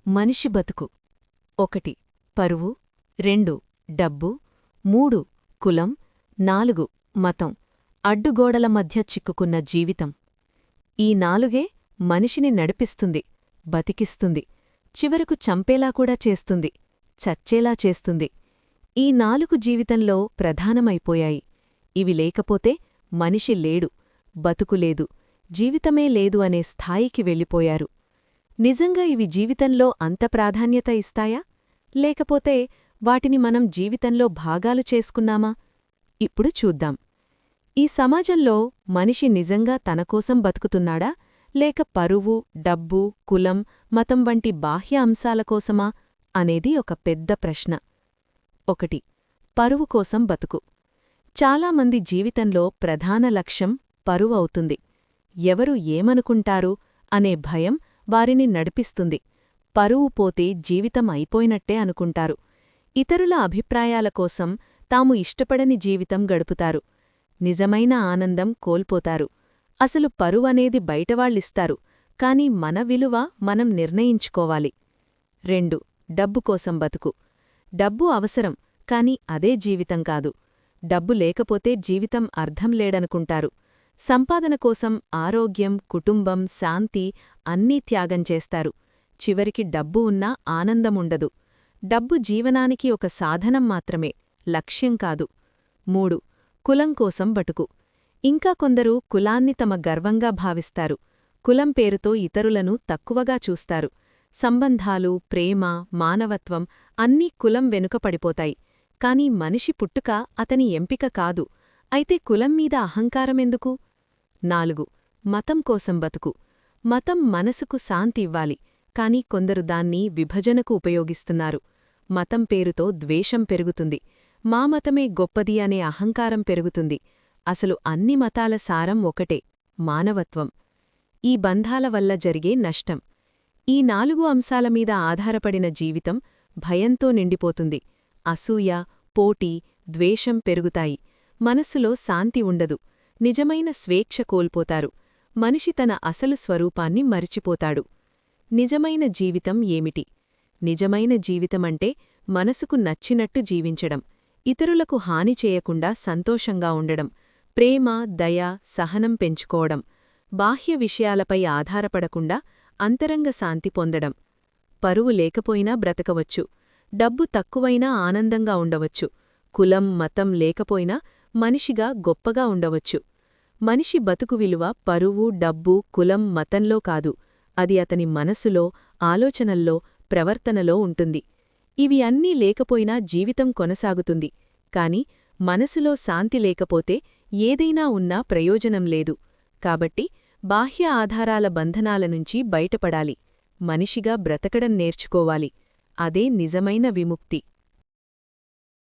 మనిషి బతుకు 1 పరువు 2 డబ్బు 3 కులం 4 మతం అడ్డుగోడల మధ్య చిక్కుకున్న జీవితం. ఈ నాలుగే మనిషిని నడిపిస్తుంది, బతికిస్తుంది, చివరకు చంపేలా కూడా చేస్తుంది, చచ్చేలా చేస్తుంది. ఈ 4 జీవితంలో ప్రధానమైపోయాయి. ఇవి లేకపోతే మనిషి లేడు, బతుకులేదు, జీవితమే లేదు అనే స్థాయికి వెళ్ళిపోయారు. నిజంగా ఇవి జీవితంలో అంత ప్రాధాన్యత ఇస్తాయా, లేకపోతే వాటిని మనం జీవితంలో భాగాలు చేసుకున్నామా? ఇప్పుడు చూద్దాం. ఈ సమాజంలో మనిషి నిజంగా తనకోసం బతుకుతున్నాడా, లేక పరువు, డబ్బు, కులం, మతం వంటి బాహ్య అంశాల కోసమా అనేది ఒక పెద్ద ప్రశ్న. 1 పరువు కోసం బతుకు. చాలామంది జీవితంలో ప్రధాన లక్ష్యం పరువు అవుతుంది. ఎవరు ఏమనుకుంటారు అనే భయం వారిని నడిపిస్తుంది. పరువు పోతే జీవితం అయిపోయినట్టే అనుకుంటారు. ఇతరుల అభిప్రాయాల కోసం తాము ఇష్టపడని జీవితం గడుపుతారు. నిజమైన ఆనందం కోల్పోతారు. అసలు పరువనేది బయటవాళ్ళిస్తారు, కాని మన విలువ మనం నిర్ణయించుకోవాలి. 2 డబ్బు కోసం బతుకు. డబ్బు అవసరం, కాని అదే జీవితం కాదు. డబ్బు లేకపోతే జీవితం అర్థం లేడనుకుంటారు. సంపాదన కోసం ఆరోగ్యం, కుటుంబం, శాంతి అన్నీ త్యాగం చేస్తారు. చివరికి డబ్బు ఉన్నా ఆనందముండదు. డబ్బు జీవనానికి ఒక సాధనం మాత్రమే, లక్ష్యం కాదు. 3 కులం కోసం బతుకు. ఇంకా కొందరు కులాన్ని తమ గర్వంగా భావిస్తారు. కులం పేరుతో ఇతరులను తక్కువగా చూస్తారు. సంబంధాలు, ప్రేమ, మానవత్వం అన్నీ కులం వెనుక పడిపోతాయి. కాని మనిషి పుట్టుక అతని ఎంపిక కాదు. అయితే కులం మీద అహంకారమెందుకు? 4 మతం కోసం బతుకు. మతం మనసుకు శాంతి ఇవ్వాలి, కాని కొందరు దాన్ని విభజనకు ఉపయోగిస్తున్నారు. మతం పేరుతో ద్వేషం పెరుగుతుంది. మా మతమే గొప్పది అనే అహంకారం పెరుగుతుంది. అసలు అన్ని మతాల సారం ఒకటే, మానవత్వం. ఈ బంధాల వల్ల జరిగే నష్టం. ఈ 4 అంశాల మీద ఆధారపడిన జీవితం భయంతో నిండిపోతుంది. అసూయ, పోటీ, ద్వేషం పెరుగుతాయి. మనస్సులో శాంతి ఉండదు. నిజమైన స్వేచ్ఛ కోల్పోతారు. మనిషి తన అసలు స్వరూపాన్ని మరిచిపోతాడు. నిజమైన జీవితం ఏమిటి? నిజమైన జీవితమంటే మనసుకు నచ్చినట్టు జీవించడం, ఇతరులకు హాని చేయకుండా సంతోషంగా ఉండడం, ప్రేమ, దయ, సహనం పెంచుకోవడం, బాహ్య విషయాలపై ఆధారపడకుండా అంతరంగ శాంతి పొందడం. పరువు లేకపోయినా బ్రతకవచ్చు. డబ్బు తక్కువైనా ఆనందంగా ఉండవచ్చు. కులం, మతం లేకపోయినా మనిషిగా గొప్పగా ఉండవచ్చు. మనిషి బతుకు విలువ పరువు, డబ్బు, కులం, మతంలో కాదు, అది అతని మనసులో, ఆలోచనల్లో, ప్రవర్తనలో ఉంటుంది. ఇవి అన్నీ లేకపోయినా జీవితం కొనసాగుతుంది. కాని మనసులో శాంతి లేకపోతే ఏదైనా ఉన్నా ప్రయోజనం లేదు. కాబట్టి బాహ్య ఆధారాల బంధనాల నుంచి బయటపడాలి. మనిషిగా బ్రతకడం నేర్చుకోవాలి. అదే నిజమైన విముక్తి.